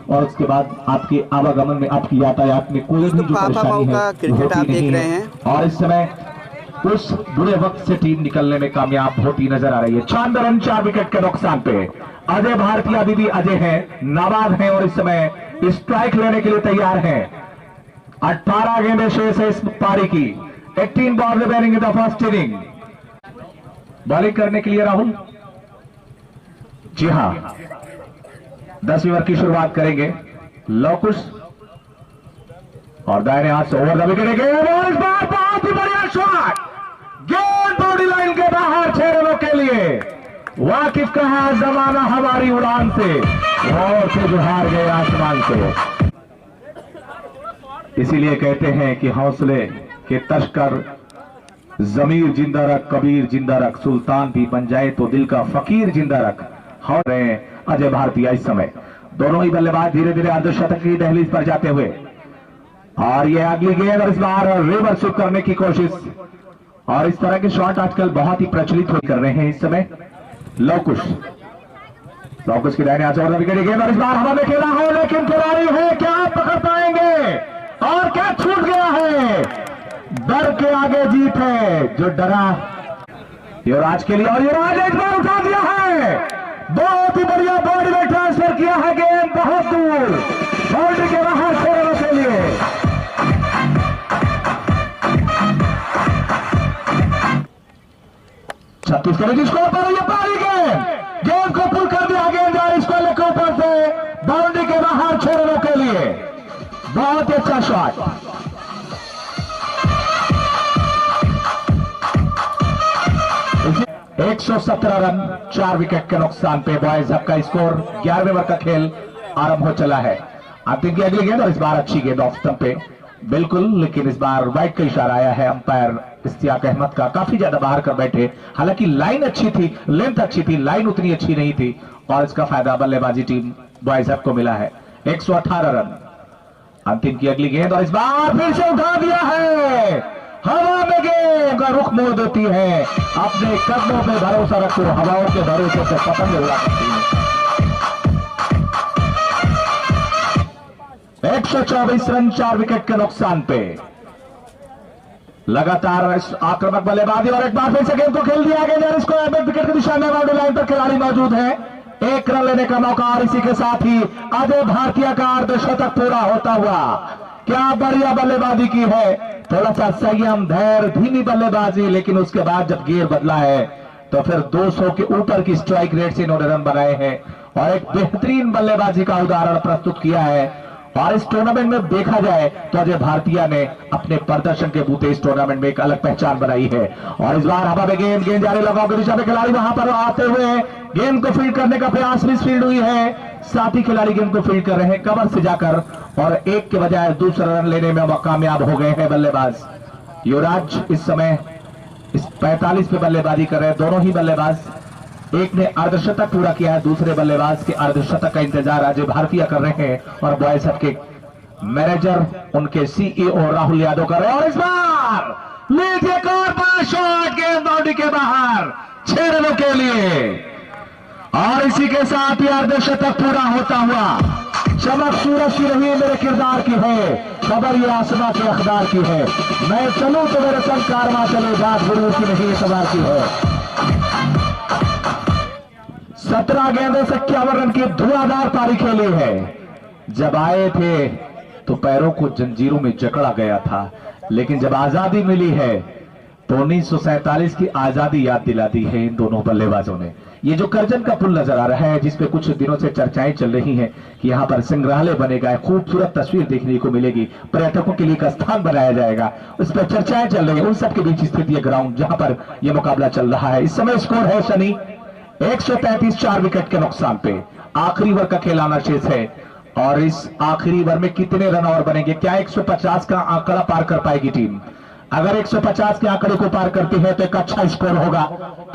और उसके बाद आपके आवागमन में, आपकी यातायात में कोई भी जो परेशानी है क्रिकेट आप देख रहे हैं। और इस समय उस बुरे वक्त से टीम निकलने में कामयाब होती नजर आ रही है। 96 रन 4 विकेट के नुकसान पे अजय भारती अभी भी अजय है, नाबाद है और इस समय स्ट्राइक लेने के लिए तैयार है। 18 गेंदें शेष है इस पारी की। 18 ball remaining in the first inning. Bowling करने के लिए राहुल, जी हां, 10 ओवर की शुरुआत करेंगे। लौकुश और दाहिने हाथ से ओवर द विकेट, इस बार बहुत ही बढ़िया शॉट, गेंद बॉडी लाइन के बाहर 6 रनों के लिए। वाकिफ का है जमाना हमारी उड़ान से, और से जो हार गए आसमान से। इसीलिए कहते हैं कि हौसले के तस्कर जमीर जिंदा रख, कबीर जिंदा रख, सुल्तान भी बन जाए तो दिल का फकीर जिंदा रख। हो रहे हैं अजय भारतीय इस समय। दोनों ही बल्लेबाज धीरे धीरे अर्धशतक की दहलीज पर जाते हुए, और ये अगली गेंद और इस बार रिवर्स स्वीप करने की कोशिश। और इस तरह के शॉट आजकल बहुत ही प्रचलित हो कर रहे हैं इस समय। लौकुश की दाहिने हाथ से ओवर द विकेट, गेंद और इस बार हवा में खेला है, लेकिन खिलाड़ी है क्या पकड़ पाएंगे, और क्या छूट गया है। डर के आगे जीत है, जो डरा युवराज के लिए, और युवराज एक बार उठा दिया है। बहुत ही बढ़िया बॉडी में ट्रांसफर किया है, गेंद बहुत दूर, बाउंड्री के बाहर 6 रनों के लिए। छत्तीसगढ़ स्कोर पर यह पारी गेंद को पुल कर दिया, गेंद स्क्वायर के ऊपर से बाउंड्री के बाहर 6 रनों के लिए। बहुत ही अच्छा शॉट। एक 117 रन 4 विकेट के नुकसान पे बॉयज हब का स्कोर। 11वें ओवर का खेल आरंभ हो चला है। अंतिम की अगली गेंद और इस बार अच्छी गेंद ऑफ स्टंप पे, बिल्कुल, लेकिन इस बार वाइड का इशारा आया है अंपायर इश्तियाक अहमद का। काफी ज्यादा बाहर कर बैठे, हालांकि लाइन अच्छी थी, लेंथ अच्छी थी, लाइन उतनी अच्छी नहीं थी, और इसका फायदा बल्लेबाजी टीम बॉयज हब को मिला है। 118 रन। अंतिम की अगली गेंद और इस बार फिर से उठा दिया है, हवा में गेंद का रुख मोड़ देती है। अपने कदमों पे भरोसा रखो, हवाओं के भरोसे से पतंग उड़ा सकती है। 124 रन 4 विकेट के नुकसान पे लगातार आक्रामक बल्लेबाजी, और एक बार फिर से गेंद को खेल दिया गया। इसको विकेट की दिशा में बाउंड्री लाइन पर खिलाड़ी मौजूद है, 1 रन लेने का मौका, और इसी के साथ ही अजय भारतीय का अर्धशतक पूरा होता हुआ। क्या बढ़िया बल्लेबाजी की है, थोड़ा सा संयम, धैर्य, धीमी बल्लेबाजी, लेकिन उसके बाद जब गियर बदला है तो फिर 200 के ऊपर की स्ट्राइक रेट से इन्होंने रन बनाए हैं, और एक बेहतरीन बल्लेबाजी का उदाहरण प्रस्तुत किया है। और इस टूर्नामेंट में देखा जाए तो अजय भारतीय ने अपने प्रदर्शन के बूते इस टूर्नामेंट में एक अलग पहचान बनाई है। और इस बार हवा में गेंद जारी लगाओ की दिशा में खिलाड़ी वहां पर आते हुए गेंद को फील्ड करने का प्रयास भी फील्ड हुई है, साथ ही खिलाड़ी गेंद को फील्ड कर रहे हैं कवर से जाकर, और एक के बजाय दूसरा रन लेने में कामयाब हो गए हैं बल्लेबाज। युवराज इस समय इस 45 पे बल्लेबाजी कर रहे हैं। दोनों ही बल्लेबाज, एक ने अर्धशतक पूरा किया है, दूसरे बल्लेबाज के अर्धशतक का इंतजार अजय भारतीय कर रहे हैं, और बॉयज हब के मैनेजर, उनके सीईओ राहुल यादव कर रहे हैं। और इस बार लीजिए एक और बड़ा शॉट, गेंद बाउंड्री के बाहर 6 रनों के लिए, और इसी के साथ ही अर्धशतक पूरा होता हुआ। चमक सूरज की रही मेरे किरदार की है, खबर ये आसमां के अखबार की है, मैं चलूं तो मेरे संग कारवां चले, बात गुरु की नहीं सवार की है। 17 गेंदों से 51 रन की धुआंधार पारी खेली है। जब आए थे तो पैरों को जंजीरों में जकड़ा गया था, लेकिन जब आजादी मिली है तो 1947 की आजादी याद दिला दी है इन दोनों बल्लेबाजों ने। ये जो करजन का पुल नजर आ रहा है, जिसपे कुछ दिनों से चर्चाएं चल रही हैं कि यहाँ पर संग्रहालय बनेगा, खूबसूरत तस्वीर देखने को मिलेगी, पर्यटकों के लिए एक स्थान बनाया जाएगा, उस पर चर्चाएं चल रही है। उन सबके बीच स्थित ये ग्राउंड जहां पर यह मुकाबला चल रहा है। इस समय स्कोर है शनि 133 4 विकेट के नुकसान पे। आखिरी ओवर का खेल आना शेष है, और इस आखिरी ओवर में कितने रन और बनेंगे? क्या 150 का आंकड़ा पार कर पाएगी टीम? अगर 150 के आंकड़े को पार करती है तो एक अच्छा स्कोर होगा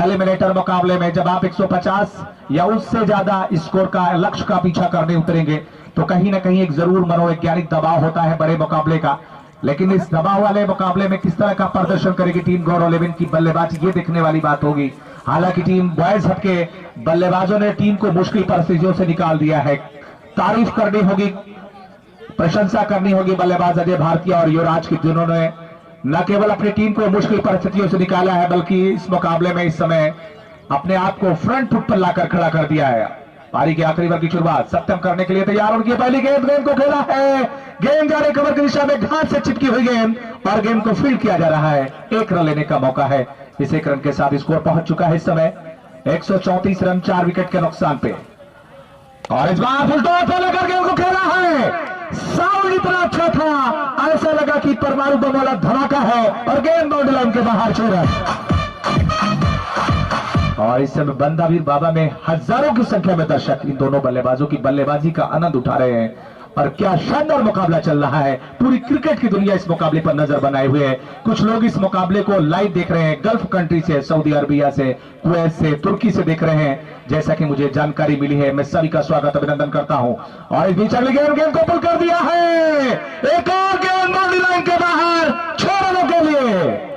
एलिमिनेटर मुकाबले में। जब आप 150 या उससे ज्यादा स्कोर का लक्ष्य का पीछा करने उतरेंगे तो कहीं ना कहीं एक जरूर मनोवैज्ञानिक दबाव होता है बड़े मुकाबले का, लेकिन इस दबाव वाले मुकाबले में किस तरह का प्रदर्शन करेगी टीम गौरव 11 की बल्लेबाजी, ये देखने वाली बात होगी। हालांकि टीम बॉयज हब के बल्लेबाजों ने टीम को मुश्किल परिस्थितियों से निकाल दिया है। तारीफ करनी होगी, प्रशंसा करनी होगी बल्लेबाज अजय भारतीय और युवराज की, जिन्होंने न केवल अपनी टीम को मुश्किल परिस्थितियों से निकाला है बल्कि इस मुकाबले में इस समय अपने आप को फ्रंट फुट पर लाकर खड़ा कर दिया है। पारी के आखिरी ओवर की शुरुआत सत्यम करने के लिए तैयार, उनकी पहली गेंद को खेला है, गेंद जा रही कवर की दिशा में, घास से चिपकी हुई गेंद और गेंद को फील्ड किया जा रहा है। 1 रन लेने का मौका है। इस 1 रन के साथ स्कोर पहुंच चुका है इस समय 134 रन 4 विकेट के नुकसान पे। और इस बार फुल टॉस पे लेकर गेंद को खेला है, साउंड इतना अच्छा था, ऐसा लगा कि परमाणु बम वाला धमाका है और गेंद बाउंड्री लाइन के बाहर 6 रन। और इस समय बंदावीर बाबा में हजारों की संख्या में दर्शक इन दोनों बल्लेबाजों की बल्लेबाजी का आनंद उठा रहे हैं और क्या शानदार मुकाबला चल रहा है। पूरी क्रिकेट की दुनिया इस मुकाबले पर नजर बनाए हुए है। कुछ लोग इस मुकाबले को लाइव देख रहे हैं, गल्फ कंट्री से, सऊदी अरबिया से, कुवैत से, तुर्की से देख रहे हैं, जैसा कि मुझे जानकारी मिली है। मैं सभी का स्वागत अभिनंदन करता हूं। और इस बीच अगली गेंद को पुल कर दिया है, एक और गेंद बाउंड्री लाइन के बाहर 6 रनों के लिए।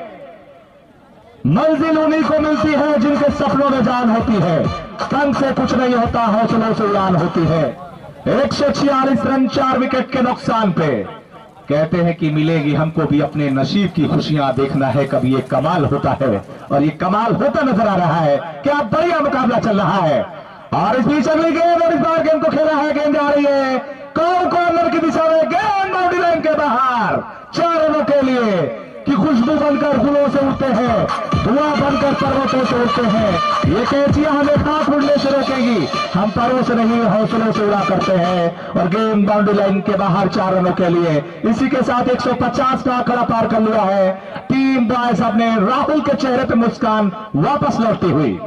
मंजिल उन्हीं को मिलती है जिनके सपनों में जान होती है, तन से कुछ नहीं होता, हौसलों से उड़ान होती है। 146 रन 4 विकेट के नुकसान पे। कहते हैं कि मिलेगी हमको भी अपने नसीब की खुशियां, देखना है कभी ये कमाल होता है, और ये कमाल होता नजर आ रहा है। क्या बढ़िया मुकाबला चल रहा है। और इस बीच अगली गेंद, और इस बार गेंद को खेला है, गेंद जा रही है कॉर्नर की दिशा में, गेंद बाउंड्री लाइन के बाहर 4 रनों के लिए। कि खुशबू बनकर फूलों से उड़ते हैं, धुआं बनकर पर्वतों से उड़ते हैं। ये कैचियां हमें खाक उड़ने से रोकेंगी, हम परों से नहीं हौसलों से उड़ा करते हैं। और गेंद बाउंड्री लाइन के बाहर 4 रनों के लिए। इसी के साथ 150 का आंकड़ा पार कर लिया है। टीम बॉयज अपने राहुल के चेहरे पे मुस्कान वापस लौटती हुई।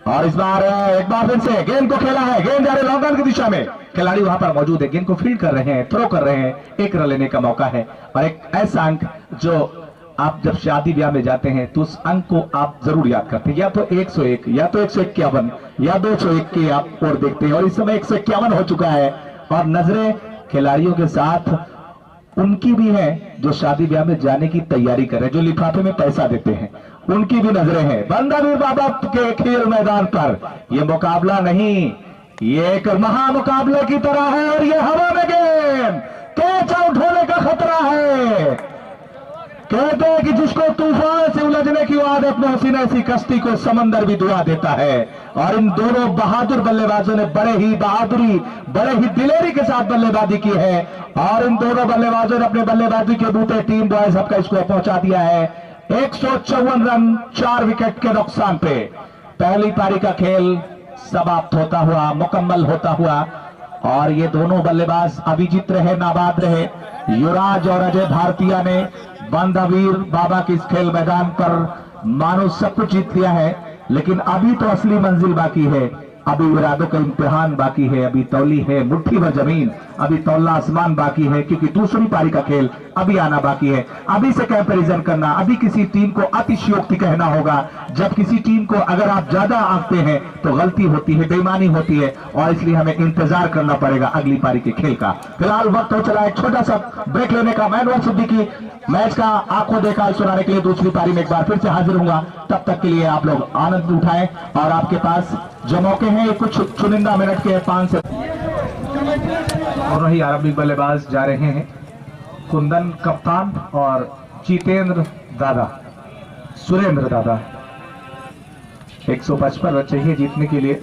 और इस बार एक बार फिर से गेंद को खेला है, गेंद जा रही लॉन्ग रन की दिशा में, खिलाड़ी वहां पर मौजूद है, गेंद को फील्ड कर रहे हैं, थ्रो कर रहे हैं। 1 रन लेने का मौका है। और एक ऐसा अंक जो आप जब शादी ब्याह में जाते हैं तो उस अंक को आप जरूर याद करते हैं, या तो 101 या तो 151 या 201 के आप और देखते हैं। और इस समय 151 हो चुका है। और नजरें खिलाड़ियों के साथ उनकी भी है जो शादी ब्याह में जाने की तैयारी कर रहे हैं, जो लिफाफे में पैसा देते हैं, उनकी भी नजरें हैं बंदावीर बाबा के खेल मैदान पर। यह मुकाबला नहीं, ये एक महामुकाबले की तरह है। और ये हवा में गेंद, कैच आउट होने का खतरा है। कहते हैं कि जिसको तूफान से उलझने की आदत में, हसीन ऐसी कश्ती को समंदर भी दुआ देता है। और इन दोनों बहादुर बल्लेबाजों ने बड़े ही बहादुरी, बड़े ही दिलेरी के साथ बल्लेबाजी की है। और इन दोनों बल्लेबाजों ने अपने बल्लेबाजी के बूते टीम बॉयज हब का स्कोर पहुंचा दिया है 154 रन 4 विकेट के नुकसान पे। पहली पारी का खेल समाप्त होता हुआ, मुकम्मल होता हुआ, और ये दोनों बल्लेबाज अभिजीत रहे, नाबाद रहे। युवराज और अजय भारतीय ने बंदावीर बाबा के इस खेल मैदान पर मानो सब कुछ जीत लिया है, लेकिन अभी तो असली मंजिल बाकी है। अभी इरादों का इम्तिहान बाकी है, अभी तौली है मुट्ठी भर जमीन, अभी तौला आसमान बाकी है, क्योंकि दूसरी पारी का खेल अभी आना बाकी है। अभी से कंपैरिजन करना, अभी किसी टीम को अतिशयोक्ति कहना होगा। जब किसी टीम को अगर आप ज्यादा आंकते हैं तो गलती होती है, बेईमानी होती है, और इसलिए हमें इंतजार करना पड़ेगा अगली पारी के खेल का। फिलहाल वक्त हो चला है छोटा सा ब्रेक लेने का। मैं नवाज सिद्दीकी मैच का आंखों देखा सुनाने के लिए दूसरी पारी में एक बार फिर से हाजिर हूंगा। तब तक के लिए आप लोग आनंद उठाएं, और आपके पास जो मौके हैं कुछ चुनिंदा मिनट के 5 से। दोनों ही आरंभिक बल्लेबाज जा रहे हैं, कुंदन कप्तान और जितेंद्र दादा, सुरेंद्र दादा। 155 रन चाहिए जीतने के लिए।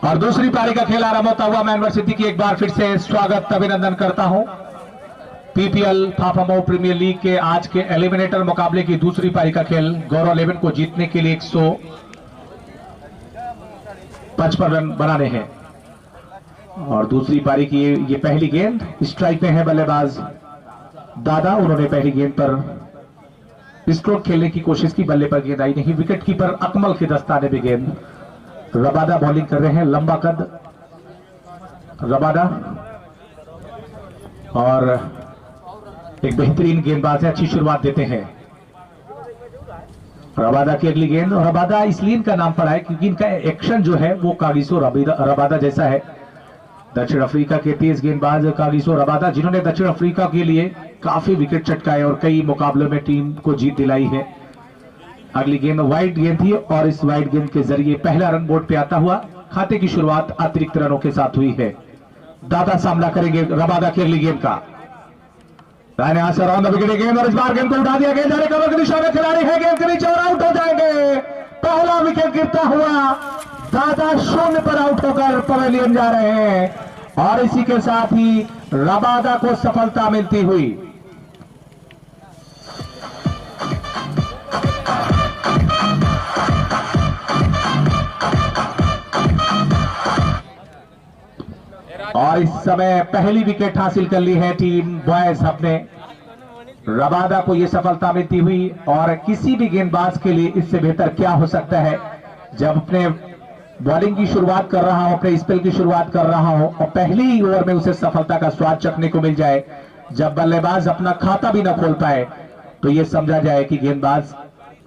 और दूसरी पारी का खेल आरंभ होता हुआ मैं अनवर सिद्दीकी एक बार फिर से स्वागत अभिनंदन करता हूं। पीपीएल फाफामो प्रीमियर लीग के आज के एलिमिनेटर मुकाबले की दूसरी पारी का खेल गौरव 11 को जीतने के लिए 155 रन बनाने हैं। और दूसरी पारी की ये पहली गेंद, स्ट्राइक पे है बल्लेबाज दादा। उन्होंने पहली गेंद पर स्ट्रोक खेलने की कोशिश की, बल्ले पर गेंद आई नहीं। विकेट कीपर अकमल के दस्ताने में गेंद। रबादा बॉलिंग कर रहे हैं, लंबा कद रबादा, और एक बेहतरीन गेंदबाज है, अच्छी शुरुआत देते हैं। रबादा की अगली गेंद। और रबादा इसलिए इनका नाम पड़ा है क्योंकि इनका एक्शन जो है वो कागिसो रबादा जैसा है। दक्षिण अफ्रीका के तेज गेंदबाज कागिसो रबादा, जिन्होंने दक्षिण अफ्रीका के लिए काफी विकेट चटकाए और कई मुकाबलों में टीम को जीत दिलाई है। अगली गेंद वाइड गेंद थी और इस वाइड गेंद के जरिए पहला रन बोर्ड पे आता हुआ खाते की शुरुआत अतिरिक्त रनों के साथ हुई है। दादा सामना करेंगे रबादा की अगली गेंद का। दाहिने हाथ से राउंड विकेट गेंद और इस बार गेंद को उठा दिया। गेंद जाने कवर की दिशा में खिलाड़ी है, गेंद के नीचे और आउट हो जाएंगे। पहला विकेट गिरता हुआ दादा शून्य पर आउट होकर पवेलियन जा रहे हैं और इसी के साथ ही रबादा को सफलता मिलती हुई। और इस समय पहली विकेट हासिल कर ली है टीम बॉयज हब ने। रबादा को यह सफलता मिलती हुई और किसी भी गेंदबाज के लिए इससे बेहतर क्या हो सकता है जब अपने बॉलिंग की शुरुआत कर रहा हो, अपने स्पेल की शुरुआत कर रहा हो और पहली ही ओवर में उसे सफलता का स्वाद चखने को मिल जाए। जब बल्लेबाज अपना खाता भी न खोल पाए तो यह समझा जाए कि गेंदबाज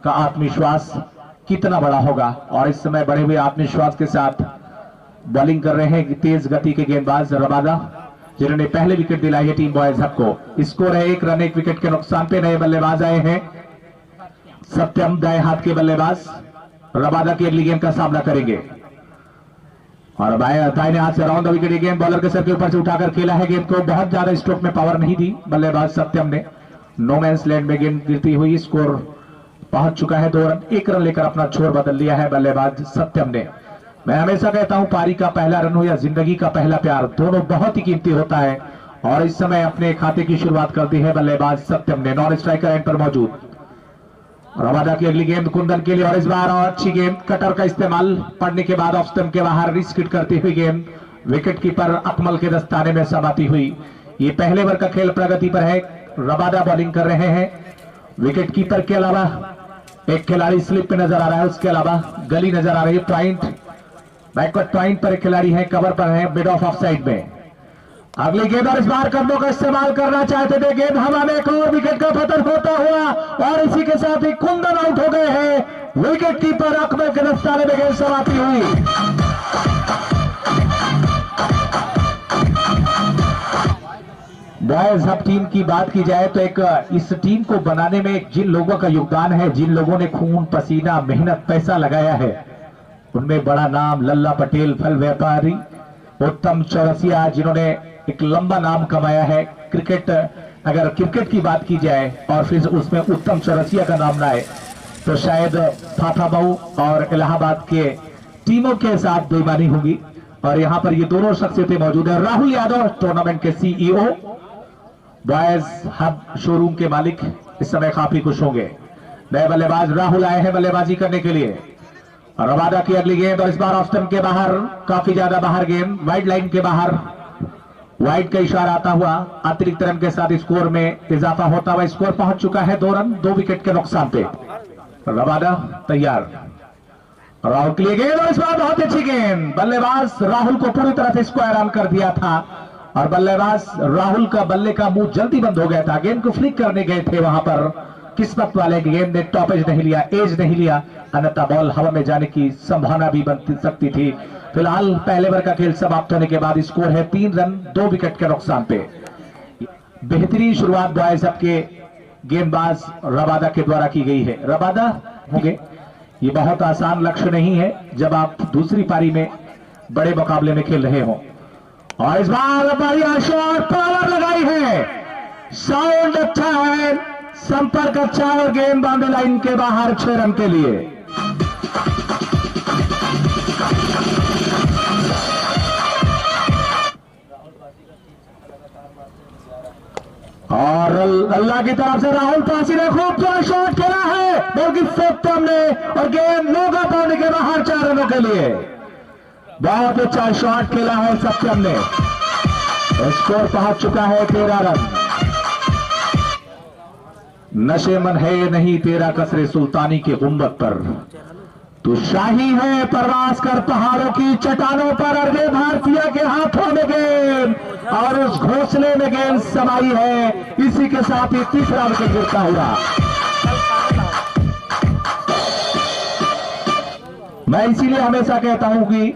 का आत्मविश्वास कितना बड़ा होगा। और इस समय बढ़े हुए आत्मविश्वास के साथ बॉलिंग कर रहे हैं तेज गति के गेंदबाज रबादा, जिन्होंने पहले विकेट दिलाई है टीम बॉयज हब को। स्कोर है 1 रन 1 विकेट के नुकसान पे। नए बल्लेबाज आए हैं सत्यम, दाएं हाथ के बल्लेबाज रबादा की अगली गेंद का सामना करेंगे और दाहिने हाथ से राउंड द विकेट गेंद बॉलर के सर के ऊपर से उठाकर खेला है। गेंद को बहुत ज्यादा स्ट्रोक में पावर नहीं दी बल्लेबाज सत्यम ने। नो मैंस लैंड में गेंद गिरती हुई स्कोर पहुंच चुका है 2 रन। 1 रन लेकर अपना छोर बदल लिया है बल्लेबाज सत्यम ने। मैं हमेशा कहता हूं पारी का पहला रन हो या जिंदगी का पहला प्यार, दोनों बहुत ही कीमती होता है। और इस समय अपने खाते की शुरुआत कर दी है बल्लेबाज सत्यम ने, नॉन स्ट्राइकर एंड पर मौजूद। रबादा की अगली गेंद कुंदन के लिए और इस बार और अच्छी गेंद कटर का इस्तेमाल पड़ने के बाद ऑफ स्टंप के बाहर रिस्क करती हुई गेंद विकेट कीपर अकमल के दस्ताने में समाती हुई। ये पहले ओवर का खेल प्रगति पर है। रबादा बॉलिंग कर रहे हैं। विकेट कीपर के अलावा एक खिलाड़ी स्लिप पे नजर आ रहा है, उसके अलावा गली नजर आ रही है। पॉइंट बैकवर्ड पॉइंट पर एक खिलाड़ी है, कवर पर है, मिड ऑफ साइड में। अगली गेंद और इस बार कदमों का इस्तेमाल करना चाहते थे, गेंद हवा में, एक और विकेट का पतन होता हुआ और इसी के साथ ही कुंदन आउट हो गए हैं। विकेट कीपर अकबर के दस्ताने में गेंद समाती हुई। बॉयज हब टीम की बात की जाए तो एक इस टीम को बनाने में जिन लोगों का योगदान है, जिन लोगों ने खून पसीना मेहनत पैसा लगाया है, उनमें बड़ा नाम लल्ला पटेल, फल व्यापारी, उत्तम चौरसिया, जिन्होंने एक लंबा नाम कमाया है। क्रिकेट, अगर क्रिकेट की बात की जाए और फिर उसमें उत्तम चौरसिया का नाम ना आए तो शायद फाफाबाऊ और इलाहाबाद के टीमों के साथ बेईमानी होगी। और यहां पर ये दोनों शख्सियतें मौजूद है। राहुल यादव टूर्नामेंट के सीईओ, बॉयज हब शोरूम के मालिक, इस समय काफी खुश होंगे। नए बल्लेबाज राहुल आए हैं बल्लेबाजी करने के लिए। रबादा की अगली गेंद और इस बार ऑफ स्टंप के बाहर, काफी ज्यादा बाहर गेंद, वाइड लाइन के बाहर, वाइड का इशारा आता हुआ अतिरिक्त रन के साथ स्कोर में इजाफा होता हुआ स्कोर पहुंच चुका है 2 रन 2 विकेट के नुकसान पे। रबादा तैयार, राहुल के लिए गेंद और इस बार बहुत अच्छी गेंद। बल्लेबाज राहुल को पूरी तरह से स्क्वायर ऑन कर दिया था और बल्लेबाज राहुल का बल्ले का मुंह जल्दी बंद हो गया था। गेंद को फ्लिक करने गए थे, वहां पर किस्मत वाले गेंद ने टॉप एज नहीं लिया, एज नहीं लिया, अन्यथा बॉल हवा में जाने की संभावना भी बन सकती थी। फिलहाल पहले ओवर का खेल समाप्त होने के बाद स्कोर है 3 रन 2 विकेट के नुकसान पे। बेहतरीन शुरुआत बॉयज हब के गेंदबाज रबादा के द्वारा की गई है। रबादा होंगे, ये बहुत आसान लक्ष्य नहीं है जब आप दूसरी पारी में बड़े मुकाबले में खेल रहे हो। और इस बार बढ़िया शॉट, पावर लगाई है, साउंड अच्छा है, संपर्क अच्छा और गेंद बाउंड्री लाइन के बाहर 6 रन के लिए। और अल्लाह की तरफ से राहुल पासी ने खूब जोर शॉट खेला है, बल्कि सत्यम ने, और गेंद नौका पाने के बाहर 4 रनों के लिए। बहुत अच्छा शॉट खेला है सत्यम ने। स्कोर पहुंच चुका है 13 रन। नशे मन है नहीं तेरा कसरे सुल्तानी के गुंबद पर, तू शाही है परवास कर पहाड़ों की चट्टानों पर। अरबे भारतीय के हाथों में गेंद और उस घोंसले में गेंद समाई है। इसी के साथ ही तीसरा विकेट गिरता हुआ। मैं इसीलिए हमेशा कहता हूं कि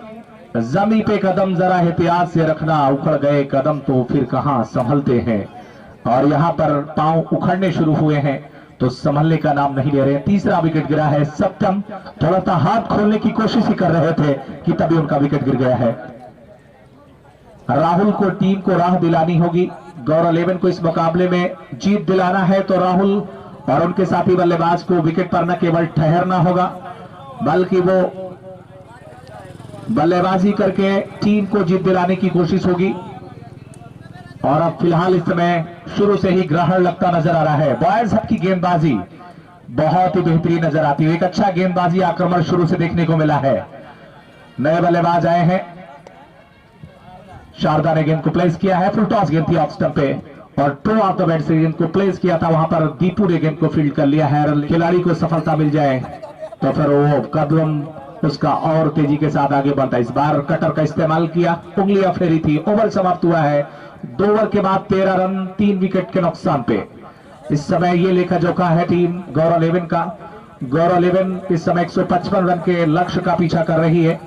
जमी पे कदम जरा एहतियात से रखना, उखड़ गए कदम तो फिर कहां संभलते हैं। और यहां पर पांव उखड़ने शुरू हुए हैं तो संभलने का नाम नहीं ले रहे। तीसरा विकेट गिरा है सप्तम, थोड़ा सा हाथ खोलने की कोशिश ही कर रहे थे कि तभी उनका विकेट गिर गया है। राहुल को टीम को राह दिलानी होगी। गौरव 11 को इस मुकाबले में जीत दिलाना है तो राहुल और उनके साथी बल्लेबाज को विकेट पर न केवल ठहरना होगा बल्कि वो बल्लेबाजी करके टीम को जीत दिलाने की कोशिश होगी। और अब फिलहाल इस समय शुरू से ही ग्रहण लगता नजर आ रहा है। बॉयज हब की गेंदबाजी बहुत ही बेहतरीन नजर आती है। एक अच्छा गेंदबाजी आक्रमण शुरू से देखने को मिला है। नए बल्लेबाज आए हैं। शारदा ने गेंद को प्लेस किया है। फुल टॉस गेंद थी ऑफ स्टंप पे और टो ऑफ द बैट से गेंद को प्लेस किया था। वहां पर दीपू ने गेंद को फील्ड कर लिया है। खिलाड़ी को सफलता मिल जाए तो फिर वो कदम उसका और तेजी के साथ आगे बढ़ता है। इस बार कटर का इस्तेमाल किया, उंगलियां फेरी थी। ओवर समाप्त हुआ है। 2 ओवर के बाद 13 रन 3 विकेट के नुकसान पे। इस समय ये लेखा जोखा है टीम गौरव 11 का। गौरव 11 इस समय 155 रन के लक्ष्य का पीछा कर रही है।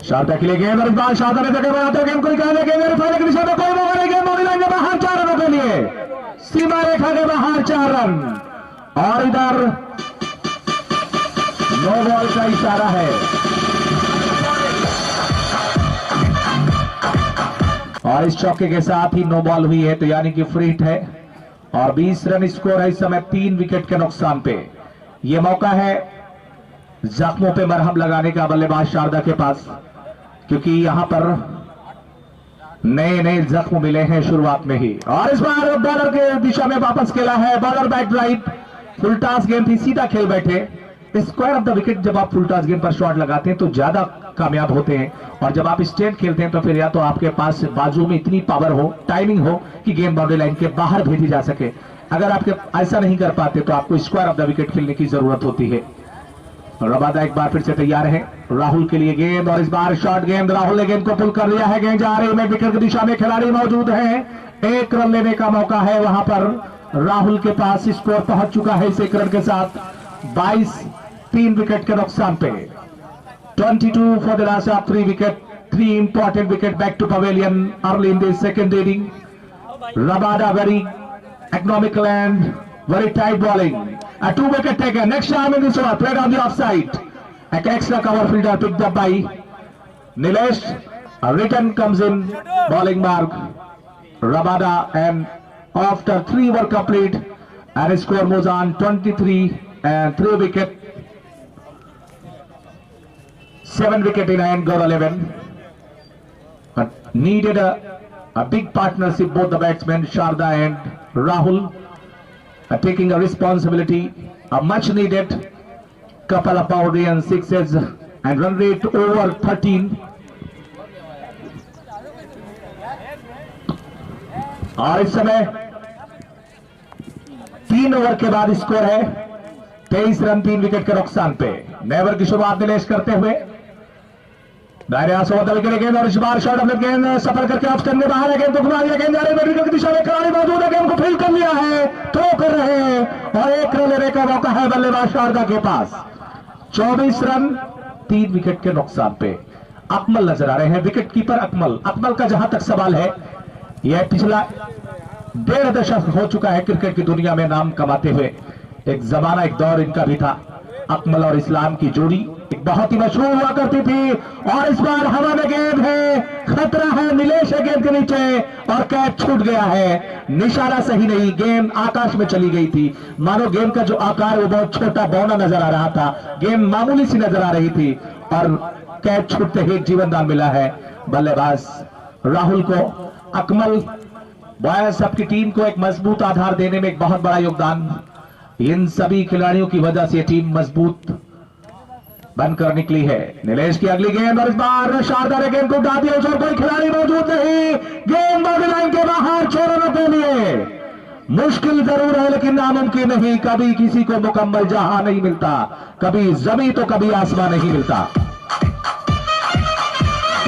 शारदा के लिए गेंद और इस बार शारदा ने जगह बनाते गेंद को निकालने के वेरीफाई की दिशा में कोई मौका नहीं। गेंद बॉडी लाइन के बाहर 4 रनों के लिए, सीमा रेखा के बाहर 4 रन और इधर नो बॉल का इशारा है। और इस चौके के साथ ही नो बॉल हुई है तो यानी कि फ्री हिट है और 20 रन स्कोर है इस समय 3 विकेट के नुकसान पे। यह मौका है जख्मों पे मरहम लगाने का बल्लेबाज शारदा के पास, क्योंकि यहां पर नए नए जख्म मिले हैं शुरुआत में ही। और इस बार बॉलर के दिशा में वापस खेला है। Bowler bat right, full toss गेंद थी, सीधा खेल बैठे। स्क्वायर ऑफ द विकेट जब आप फुल टॉस गेंद पर शॉट लगाते हैं तो ज्यादा कामयाब होते हैं और जब आप स्ट्रेट खेलते हैं तो फिर या तो आपके पास बाजू में इतनी पावर हो, टाइमिंग हो कि गेंद बाउंड्री लाइन के बाहर भेजी जा सके। अगर आपके ऐसा नहीं कर पाते तो आपको स्क्वायर ऑफ द विकेट खेलने की जरूरत होती है। रबादा एक बार फिर से तैयार है। राहुल के लिए गेंद और इस बार शॉर्ट गेंद। राहुल ने गेंद को पुल कर लिया है। गेंद जा रही है, विकेट की दिशा में खिलाड़ी मौजूद है। 1 रन लेने का मौका है वहां पर राहुल के पास। स्कोर पहुंच चुका है इस 1 रन के साथ 22, 3 विकेट के नुकसान पे। 22 for the loss of 3 wicket. 3 important wicket back to pavilion early in the second inning. Rabada very economical and very tight bowling. A 2 wicket taken. Next time in this over, played on the offside. An extra cover fielder picked up by Nilesh. A return comes in bowling mark. Rabada and after 3 were complete and his score moves on 23 and 3 wicket. 7 wicket in hand Gaural 11. But needed a big partnership, both the batsmen Sharda and Rahul taking a responsibility. A much needed couple of boundary and sixes and run rate over 13. और इस समय 3 over के बाद score है 23 run 3 wicket के नुकसान पे। नए ओवर की शुरुआत निलेश करते हुए दायरे के लिए गेंद और इस बार शॉट अपने गेंद सफर करके ऑफ करने बाहर है। गेंद को घुमा दिया, गेंद जा रही है विकेट की दिशा में, खिलाड़ी मौजूद है। गेंद को फील्ड कर लिया है, थ्रो कर रहे हैं और 1 रन लेने का मौका है बल्लेबाज शारदा के पास। 24 रन 3 विकेट के नुकसान पे। अकमल नजर आ रहे हैं, विकेट कीपर अकमल। अकमल का जहां तक सवाल है, यह पिछला 1.5 दशक हो चुका है क्रिकेट की दुनिया में नाम कमाते हुए। एक जमाना, एक दौर इनका भी था। अकमल और इस्लाम की जोड़ी एक बहुत ही मशहूर हुआ करती थी। और इस बार हवा में गेंद है, खतरा है, निलेश है गेंद के नीचे और कैच छूट गया है। निशाना सही नहीं, गेंद आकाश में चली गई थी। मानो गेंद का जो आकार वो बहुत छोटा बौना नजर आ रहा था, गेंद मामूली सी नजर आ रही थी और कैच छूटते ही जीवनदान मिला है बल्लेबाज राहुल को। अकमल बॉयज सबकी टीम को एक मजबूत आधार देने में एक बहुत बड़ा योगदान। इन सभी खिलाड़ियों की वजह से टीम मजबूत बनकर निकली है। निलेश की अगली गेंद और इस बार शारदा ने गेंद को उठा दिया, उसमें कोई खिलाड़ी मौजूद नहीं। गेंद बाउंड्री लाइन के बाहर 6 रनों के लिए। मुश्किल जरूर है लेकिन नामुमकिन नहीं। कभी किसी को मुकम्मल जहां नहीं मिलता, कभी जमीन तो कभी आसमान नहीं मिलता।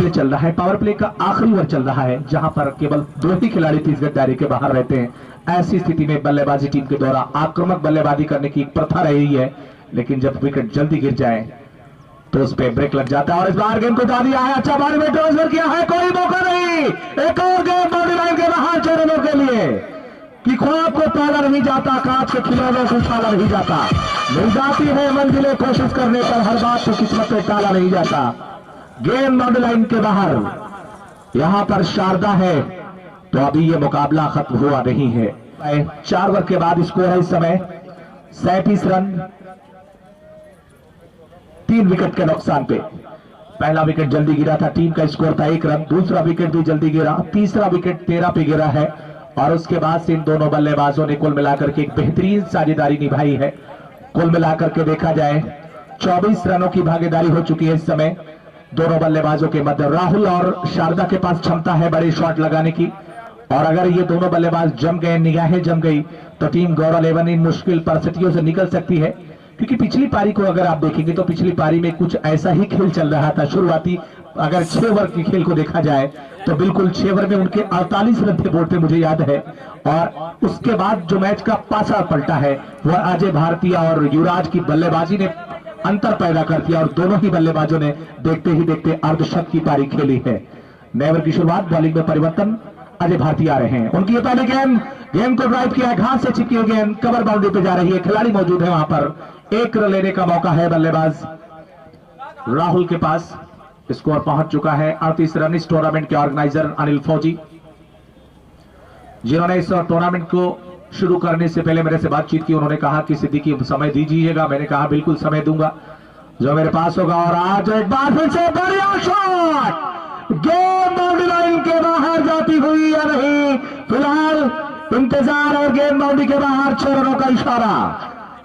चल रहा है पावर प्ले का आखिरी ओवर चल रहा है, जहां पर केवल 2 ही खिलाड़ी 30 गज दायरे के बाहर रहते हैं। ऐसी स्थिति में बल्लेबाजी टीम के द्वारा आक्रामक बल्लेबाजी करने की प्रथा रही है, लेकिन जब विकेट जल्दी गिर जाए तो उस पर ब्रेक लग जाता है। और इस बार गेंद को उठा दिया है, अच्छा बारी में ट्रांसफर किया है, कोई मौका नहीं। एक और गेंद बाउंड्री लाइन के बाहर 6 रनों के लिए। कि ख्वाब को पाला नहीं जाता, कांच के खिलौनों को उछाला नहीं जाता, मिल जाती है मंजिलें कोशिश करने पर, हर बात को किस्मत में टाला नहीं जाता। गेंद बाउंड्री लाइन के बाहर, यहां पर शारदा है तो अभी ये मुकाबला खत्म हुआ नहीं है। 4 ओवर के बाद स्कोर है इस समय 37 रन, 3 विकेट के नुकसान पे। पहला विकेट जल्दी गिरा था, टीम का स्कोर था 1 रन, दूसरा विकेट भी जल्दी गिरा, तीसरा विकेट 13 पे गिरा है और उसके बाद से इन दोनों बल्लेबाजों ने कुल मिलाकर के एक बेहतरीन साझेदारी निभाई है। कुल मिलाकर के देखा जाए 24 रनों की भागीदारी हो चुकी है इस समय दोनों बल्लेबाजों के मध्य। राहुल और शारदा के पास क्षमता है बड़े शॉट लगाने की, और अगर ये दोनों बल्लेबाज जम गए, निगाहें जम गई, तो टीम गौरव 11 इन मुश्किल परिस्थितियों से निकल सकती है। क्योंकि पिछली पारी को अगर आप देखेंगे तो पिछली पारी में कुछ ऐसा ही खेल चल रहा था। शुरुआती अगर 6 ओवर के खेल को देखा जाए तो बिल्कुल 6 ओवर में उनके 48 रन थे बोर्ड पे, मुझे याद है। और उसके बाद जो मैच का पासा पलटा है वह अजय भारतीय और युवराज की बल्लेबाजी ने अंतर पैदा कर दिया, और दोनों ही बल्लेबाजों ने देखते ही देखते अर्धशतक की पारी खेली है। नए ओवर की शुरुआत, बॉलिंग में परिवर्तन, अजय भारतीय आ रहे हैं। उनकी ये पहले गेंद को ड्राइव किया है, घास से चिपकी हुई गेंद कवर बाउंड्री पे जा रही है, खिलाड़ी मौजूद है वहां पर, 1 रन लेने का मौका है बल्लेबाज राहुल के पास। स्कोर पहुंच चुका है 38 रन। इस टूर्नामेंट के ऑर्गेनाइजर अनिल फौजी, जिन्होंने इस टूर्नामेंट को शुरू करने से पहले मेरे से बातचीत की, उन्होंने कहा कि सिद्दीकी समय दीजिएगा। मैंने कहा बिल्कुल समय दूंगा जो मेरे पास होगा। और आज एक बार फिर से बढ़िया शॉट, गेंद बाउंड्री लाइन के बाहर जाती हुई या नहीं, फिलहाल इंतजार, और गेंद बाउंड्री के बाहर 6 रनों का इशारा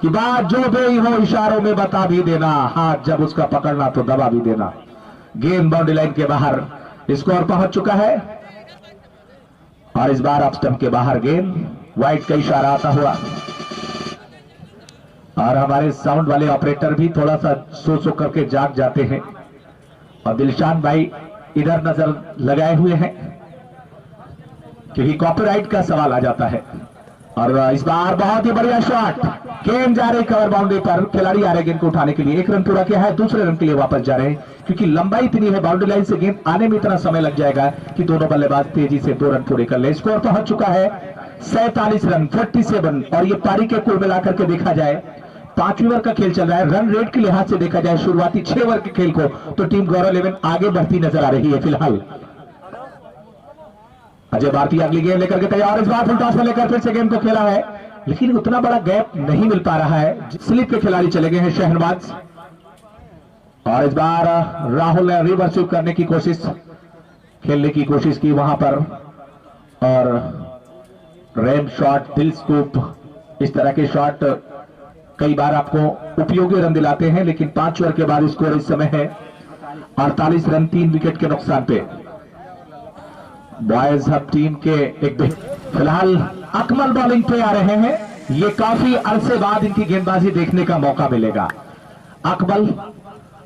कि बात जो भी हो इशारों में बता भी देना, हाथ जब उसका पकड़ना तो दबा भी देना। गेंद बाउंड्री लाइन के बाहर, स्कोर पहुंच चुका है और इस बार ऑफ स्टंप के बाहर गेंद, वाइड का इशारा आता हुआ। और हमारे साउंड वाले ऑपरेटर भी थोड़ा सा सो करके जाग जाते हैं, और दिलशान भाई इधर नजर लगाए हुए हैं क्योंकि कॉपीराइट का सवाल आ जाता है। और इस बार बहुत ही बढ़िया शॉट, गेंद जा रही कवर बाउंड्री पर, खिलाड़ी आ रहे गेंद को उठाने के लिए। 1 रन पूरा किया है, दूसरे रन के लिए वापस जा रहे हैं क्योंकि लंबाई इतनी है, बाउंड्री लाइन से गेंद आने में इतना समय लग जाएगा कि दोनों बल्लेबाज तेजी से 2 रन पूरे कर ले। स्कोर पहुंच चुका है 47 रन, 47। और ये पारी के कुल मिलाकर के देखा जाए 5वीं ओवर का खेल चल रहा है। रन रेट के लिहाज से देखा जाए शुरुआती 6 ओवर के खेल को तो टीम गौरव 11 आगे बढ़ती नजर आ रही है फिलहाल। अजय भारतीय अगली गेंद लेकर के तैयार, इस बार फुल टॉस में लेकर फिर से गेंद को खेला है, लेकिन उतना बड़ा गैप नहीं मिल पा रहा है। स्लिप के खिलाड़ी चले गए हैं शहनवाज, और इस बार राहुल ने रिवर्स स्वीप करने की कोशिश, खेलने की कोशिश की वहां पर, और रैम शॉट, दिल स्कूप, इस तरह के शॉट कई बार आपको उपयोगी रन दिलाते हैं। लेकिन 5 ओवर के बाद स्कोर इस समय है 48 रन, 3 विकेट के नुकसान पे। बॉयज हब टीम के एक फिलहाल अकमल बॉलिंग पे आ रहे हैं, ये काफी अरसे बाद इनकी गेंदबाजी देखने का मौका मिलेगा। अकमल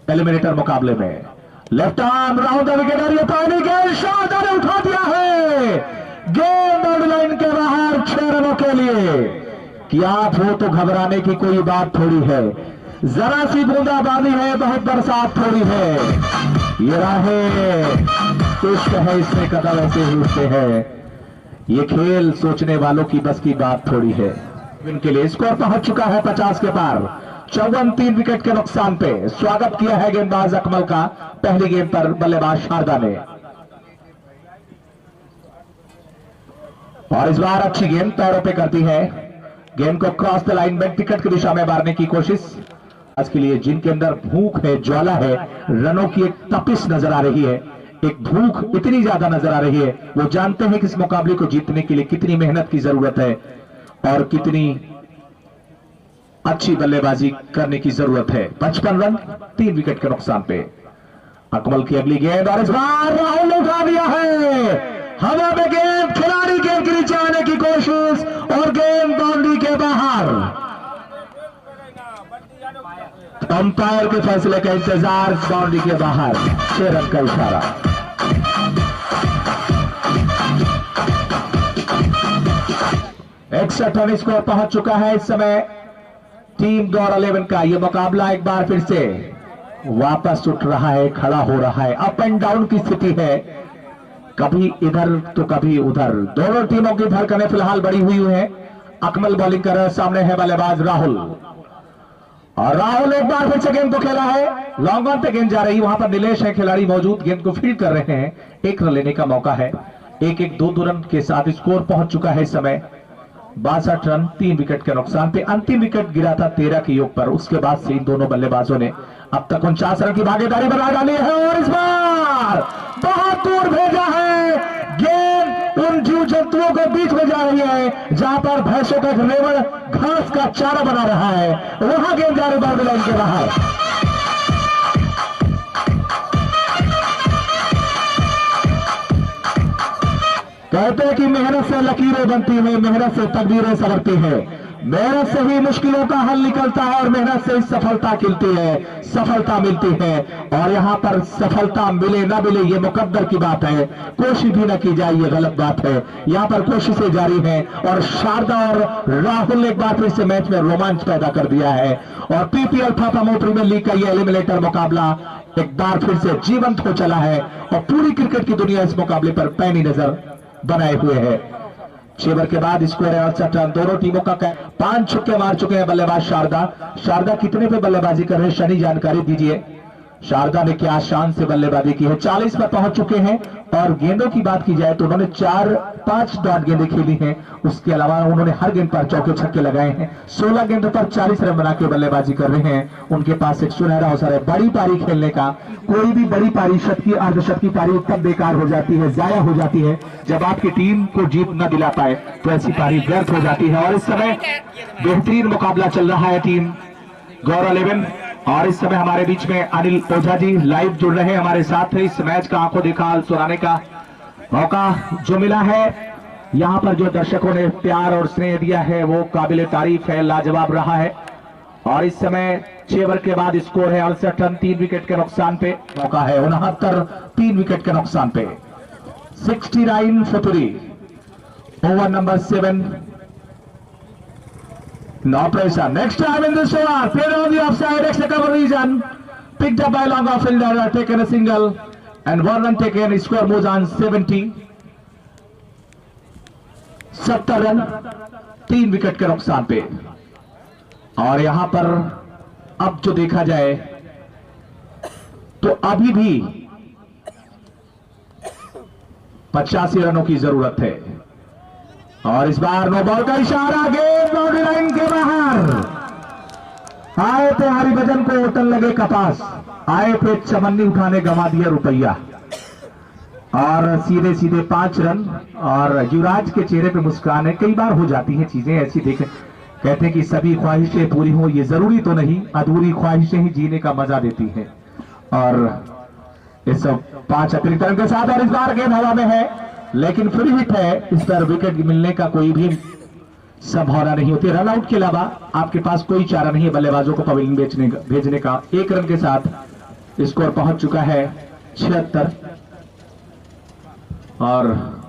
एलिमिनेटर मुकाबले में left arm round the wicket, और ये पहली गेंद शारदा ने उठा दिया है, गेंद बाउंड्री लाइन के बाहर 6 रनों के लिए। कि आप हो तो घबराने की कोई बात थोड़ी है, जरा सी बूंदाबांदी है, बहुत बरसात थोड़ी है, ये राहें इश्क है, इसमें कदम ऐसे ही उठते हैं, ये खेल सोचने वालों की बस की बात थोड़ी है। इनके लिए स्कोर पहुंच चुका है 50 के पार, 54, 3 विकेट के नुकसान पे। स्वागत किया है गेंदबाज अकमल का पहली गेंद पर बल्लेबाज शारदा ने, और इस बार अच्छी गेंद पैरों पे करती है, गेंद को क्रॉस द लाइन में टिकट की दिशा में मारने की कोशिश। आज के लिए जिनके अंदर भूख है, ज्वाला है, रनों की एक तपिश नजर आ रही है, एक भूख इतनी ज्यादा नजर आ रही है, वो जानते हैं कि इस मुकाबले को जीतने के लिए कितनी मेहनत की जरूरत है और कितनी अच्छी बल्लेबाजी करने की जरूरत है। 55 रन, 3 विकेट के नुकसान पे। अकमल की अगली गेंद, और इस बार राहुल ने उठा दिया है, हवा में गेंद, खिलाड़ी गेंद के नीचे आने की कोशिश, और गेंद बाउंड्री के बाहर। अंपायर के फैसले का इंतजार, बाउंड्री के बाहर, 6 रन का इशारा। एकसठ रन स्कोर पहुंच चुका है इस समय टीम गौरव 11 का। यह मुकाबला एक बार फिर से वापस उठ रहा है, खड़ा हो रहा है, अप एंड डाउन की स्थिति है, कभी इधर तो कभी उधर, दोनों टीमों की धड़कनें फिलहाल बढ़ी हुई है। अकमल बॉलिंग कर रहे हैं, सामने है बल्लेबाज राहुल, और राहुल एक बार फिर से गेंद को खेला है, लॉन्ग ऑन पे गेंद जा रही, वहां पर नीलेश है खिलाड़ी मौजूद, गेंद को फील्ड कर रहे हैं। एक रन लेने का मौका है, 1-1 2 रन के साथ स्कोर पहुंच चुका है इस समय 62 रन, 3 विकेट के नुकसान पे। अंतिम विकेट गिरा था 13 के योग पर, उसके बाद से इन दोनों बल्लेबाजों ने अब तक 49 रन की भागीदारी बना डाली है, और इस बार बहुत दूर भेजा है गेंद, उन जीव जंतुओं के बीच में जा रही है जहां पर भैंसों का रेवड़ घास का चारा बना रहा है, वहां गेंद जा रही बाउंड्री लाइन के बाहर। कहते हैं कि मेहनत से लकीरें बनती है, मेहनत से तकदीरें संवरती है, मेहनत से ही मुश्किलों का हल निकलता है, और मेहनत से ही सफलता खिलती है, सफलता मिलती है। और यहाँ पर सफलता मिले ना मिले ये मुकद्दर की बात है, कोशिश भी ना की जाए ये गलत बात है। यहाँ पर कोशिशें जारी हैं, और शारदा और राहुल ने एक बार फिर से मैच में रोमांच पैदा कर दिया है, और पीपीएल फाफा प्रीमियर लीग का ये एलिमिनेटर मुकाबला एक बार फिर से जीवंत हो चला है, और पूरी क्रिकेट की दुनिया इस मुकाबले पर पैनी नजर बनाए हुए है। 6 ओवर के बाद स्कोर है 68 रन, दोनों टीमों का 5 छक्के मार चुके हैं बल्लेबाज शारदा कितने पे बल्लेबाजी कर रहे हैं शनि, जानकारी दीजिए। शारदा ने क्या शान से बल्लेबाजी की है, 40 पर पहुंच चुके हैं, और गेंदों की बात की जाए तो उन्होंने 4-5 डॉट गेंदें खेली हैं, उसके अलावा उन्होंने हर गेंद पर चौके छक्के लगाए हैं, 16 गेंदों पर 40 रन बना के बल्लेबाजी कर रहे हैं। उनके पास एक सुनहरा अवसर है बड़ी पारी खेलने का, कोई भी बड़ी पारी शतकी अर्धशतकी पारी तब बेकार हो जाती है, जाया हो जाती है जब आपकी टीम को जीत न दिला पाए, तो ऐसी पारी व्यर्थ हो जाती है। और इस समय बेहतरीन मुकाबला चल रहा है टीम गौरव 11, और इस समय हमारे बीच में अनिल ओझा जी लाइव जुड़ रहे हैं हमारे साथ। इस मैच का आंखों देखा हाल सुनाने का मौका जो मिला है, यहाँ पर जो दर्शकों ने प्यार और स्नेह दिया है वो काबिले तारीफ है, लाजवाब रहा है। और इस समय 6 ओवर के बाद स्कोर है 68 रन, 3 विकेट के नुकसान पे, मौका है 69, 3 विकेट के नुकसान पे। 69 for 3, over number 7, no pressure. Next time in this over, played on the offside, extra cover region, picked up by long off fielder, taken a single, and 1 run taken. Score moves on 70 run, 3 wicket के नुकसान पे। और यहां पर अब जो देखा जाए तो अभी भी 85 रनों की जरूरत है, और इस बार नो बॉल का इशारा, गेंद बाउंड्री लाइन के बाहर। आए थे हरिभजन को होटल लगे कपास, आए थे चमन्नी उठाने गंवा दिया रुपया, और सीधे सीधे 5 रन। और युवराज के चेहरे पे मुस्कान है। कई बार हो जाती हैं चीजें ऐसी, देखें कहते हैं कि सभी ख्वाहिशें पूरी हो, ये जरूरी तो नहीं, अधूरी ख्वाहिशें ही जीने का मजा देती हैं। और इस 5 अतिरिक्त रन के साथ, और इस बार गेंद हवा में है लेकिन फ्री हिट है, इस पर विकेट मिलने का कोई भी संभावना नहीं होती। रन आउट के अलावा आपके पास कोई चारा नहीं है बल्लेबाजों को पवेलियन भेजने का। 1 रन के साथ स्कोर पहुंच चुका है 76, और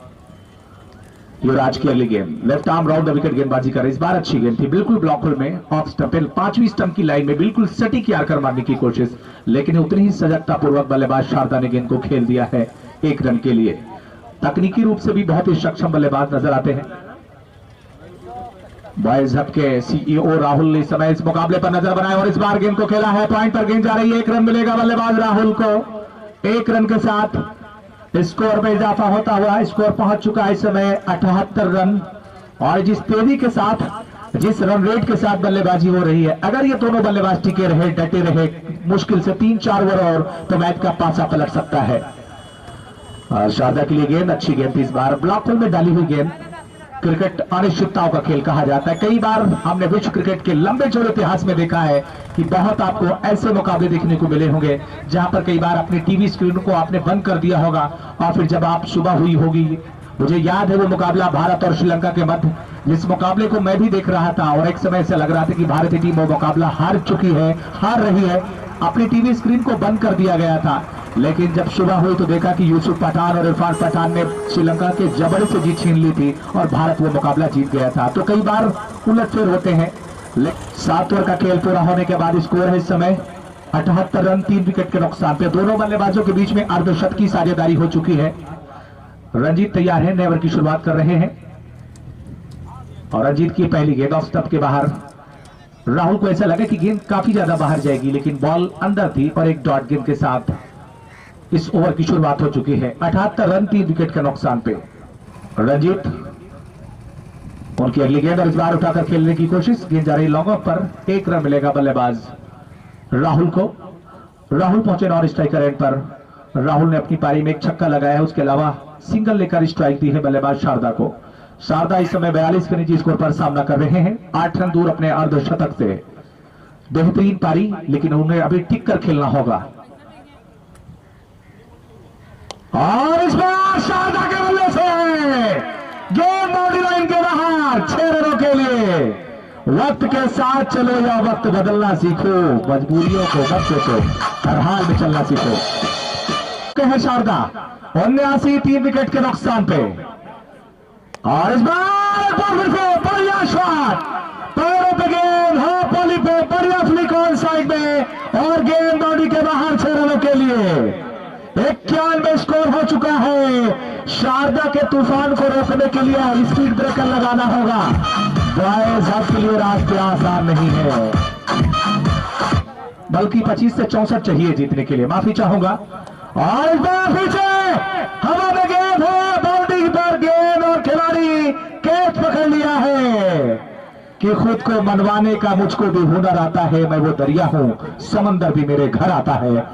युवराज की अगली गेंद left arm round the wicket गेंदबाजी कर, इस बार अच्छी गेंद थी, बिल्कुल ब्लॉक होल में ऑफ स्टंप, 5वीं स्टंप की लाइन में बिल्कुल सटीक यार्कर मारने की कोशिश, लेकिन उतनी ही सजगता पूर्वक बल्लेबाज शारदा ने गेंद को खेल दिया है 1 रन के लिए। तकनीकी रूप से भी बहुत ही सक्षम बल्लेबाज नजर आते हैं। बॉयज हब के सीईओ राहुल ने इस समय इस मुकाबले पर नजर बनाए, और इस बार गेंद को खेला है, पॉइंट पर गेंद जा रही है, 1 रन मिलेगा बल्लेबाज राहुल को। 1 रन के साथ स्कोर में इजाफा होता हुआ स्कोर पहुंच चुका है इस समय 78 रन। और जिस तेजी के साथ, जिस रन रेट के साथ बल्लेबाजी हो रही है, अगर ये दोनों बल्लेबाज टिके रहे, डटे रहे, मुश्किल से 3-4 ओवर और तो मैच का पासा पलट सकता है। और शारदा के लिए गेंद, अच्छी गेंद थी इस बार, ब्लॉक होल में डाली हुई गेंद। क्रिकेट अनिश्चितताओं का खेल कहा जाता है। कई बार हमने विश्व क्रिकेट के लंबे चौड़े इतिहास में देखा है कि बहुत आपको ऐसे मुकाबले देखने को मिले होंगे जहां पर कई बार अपनी टीवी स्क्रीन को आपने बंद कर दिया होगा, और फिर जब आप सुबह हुई होगी, मुझे याद है वो मुकाबला भारत और श्रीलंका के मध्य, जिस मुकाबले को मैं भी देख रहा था, और एक समय ऐसा लग रहा था कि भारतीय टीम वो मुकाबला हार चुकी है, हार रही है, अपनी टीवी स्क्रीन को बंद कर दिया गया था। लेकिन जब सुबह हुई तो देखा कि यूसुफ पठान और इरफान पठान ने श्रीलंका के जबड़े से जीत छीन ली थी, और भारत वो मुकाबला जीत गया था। तो कई बार उलटफेर होते हैं। 7 ओवर का खेल पूरा होने के बाद स्कोर है इस समय 78 रन, 3 विकेट के नुकसान पे। दोनों बल्लेबाजों के बीच में अर्धशतकी साझेदारी हो चुकी है। रंजीत तैयार है, नेवर की शुरुआत कर रहे हैं और रंजीत की पहली गेंद ऑफ स्टंप के बाहर। राहुल को ऐसा लगा कि गेंद काफी ज्यादा बाहर जाएगी, लेकिन बॉल अंदर थी और एक डॉट गेंद के साथ इस ओवर की शुरुआत हो चुकी है। 78 रन 3 विकेट के नुकसान पे। रंजीत उनकी अगली गेंद और इस बार उठाकर खेलने की कोशिश, गेंद जा रही लॉन्ग ऑफ पर, 1 रन मिलेगा बल्लेबाज राहुल को। राहुल पहुंचे नॉन स्ट्राइकर एंड पर। राहुल ने अपनी पारी में एक छक्का लगाया है, उसके अलावा सिंगल लेकर स्ट्राइक दी है बल्लेबाज शारदा को। शारदा इस समय 42 के निजी स्कोर पर सामना कर रहे हैं, 8 रन दूर अपने अर्धशतक से। बेहतरीन पारी, लेकिन उन्हें अभी टिक कर खेलना होगा। और इस बार शारदा के बल्ले से गेंद बाउंड्री लाइन के बाहर, 6 रनों के लिए। वक्त के साथ चलो या वक्त बदलना सीखो, मजबूरियों को मत सोचो, हर हाल में चलना सीखो। है शारदा 79 3 विकेट के नुकसान पे। और इस बार बढ़िया शॉट, पैरों पे गेंद, हो पॉली पे, बढ़िया फ्लिक ऑन साइड में और गेंद बाउंड्री के बाहर, 6 रनों के लिए। 91 स्कोर हो चुका है। शारदा के तूफान को रोकने के लिए स्पीड ब्रेकर लगाना होगा। बॉयज आपके लिए रास्ते आसान नहीं है, बल्कि 25 से 64 चाहिए जीतने के लिए। माफी चाहूंगा। और इस बार पीछे हवा में गेंद है, बाउंड्री पर गेंद और खिलाड़ी कैच पकड़ लिया है कि खुद को मनवाने का मुझको भी हुनर आता है। मैं वो दरिया हूं, समंदर भी मेरे घर आता है।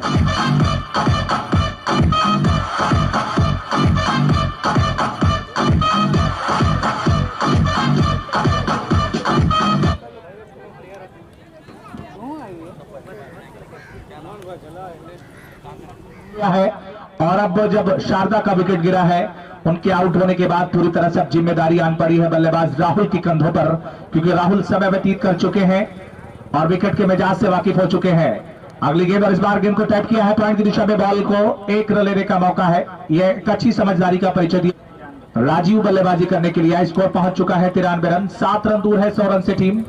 है और अब जब शारदा का विकेट गिरा है, उनके आउट होने के बाद पूरी तरह से अब जिम्मेदारी आन पड़ी है बल्लेबाज राहुल की कंधों पर, क्योंकि राहुल समय व्यतीत कर चुके हैं और विकेट के मिजाज से वाकिफ हो चुके हैं। अगली गेंद और इस बार गेंद को टैप किया है पॉइंट की दिशा में, बॉल को 1 रन लेने का मौका है। यह एक अच्छी समझदारी का परिचय दिया। राजीव बल्लेबाजी करने के लिए स्कोर पहुंच चुका है 93 रन, 7 रन दूर है 100 रन से टीम।